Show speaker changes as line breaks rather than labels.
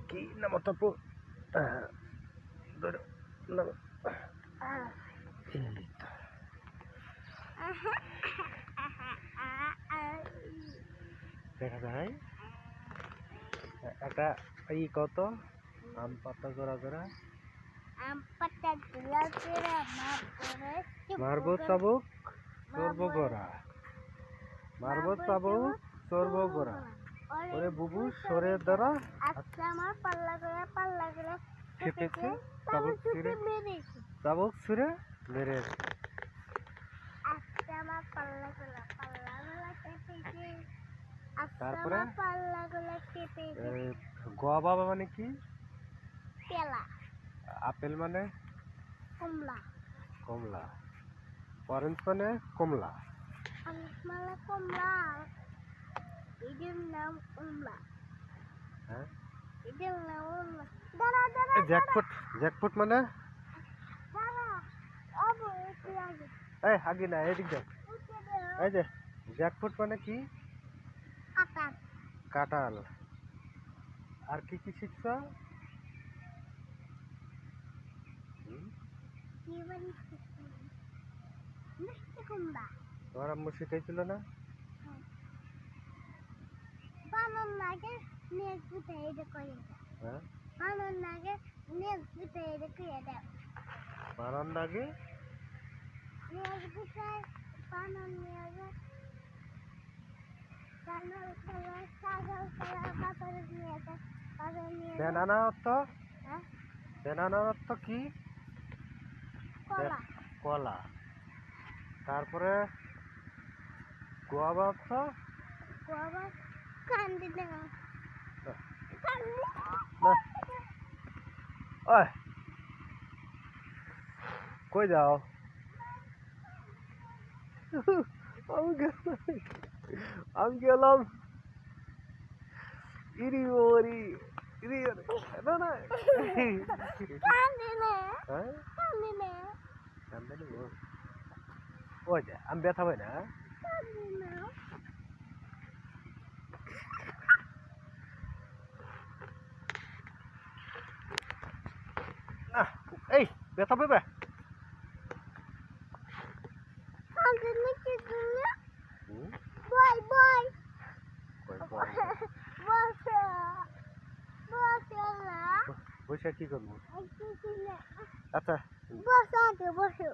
কি নামটা পো ধরো নাম দেখা যায় একটা কত আম পাতা জোড়া জোড়া
আম পাতা জোড়া জোড়া
মারবো চাবুক চর্বো গোড়া মারবো চাবুক চর্বো গোড়া ওরে বুবু সরে দ্বারা
আচ্ছা আমার পাল্লা করে
খেপেছে চাবুক ছুঁড়ে মেরে
আচ্ছা আমার পাল্লা করে খেপেছে
তারপরে
পাল্লা করে খেপেছে
গোয়াবা মানে কি
পেলা
আপেল মানে
কমলা
কমলা অরেঞ্জ মানে কমলা
মানে কমলা এদের নাম কমলা
হ্যাঁ
এদের নাম কমলা দাঁড়া
জ্যাকফ্রুট মানে
দাঁড়া আবু একটু আগে
আগে না এদিক দেখ এই যে জ্যাকফ্রুট মানে কি কাঁঠাল আর কি কি শিখছ তোমার আম্মু শিখাইছিল না
বানর লাগে নেক পিঠে এটা করে
হ্যাঁ
বানর লাগে নেক পিঠে এটা করে দাও
বানান লাগে
নেক পিঠে বানর নিয়ে ছাগল বাজারে নিয়ে
বেনানা অর্থ বেনানা অর্থ কি
কলা
কলা তারপরে গোয়াবা অর্থ
গোয়াবা কান্দি না
ওই কই যাও আমি গেলাম ইরি ওরি ইরি না না
কান্দি না
হ্যাঁ
কান্দি না
কান্দে ওই যে আমি ব্যথা পাই না
কান্দি না
এই ব্যথা পাবে
কান্দি না কি তুমি বয় বয়
বসে কি করবো
বসে
আচ্ছা
বসো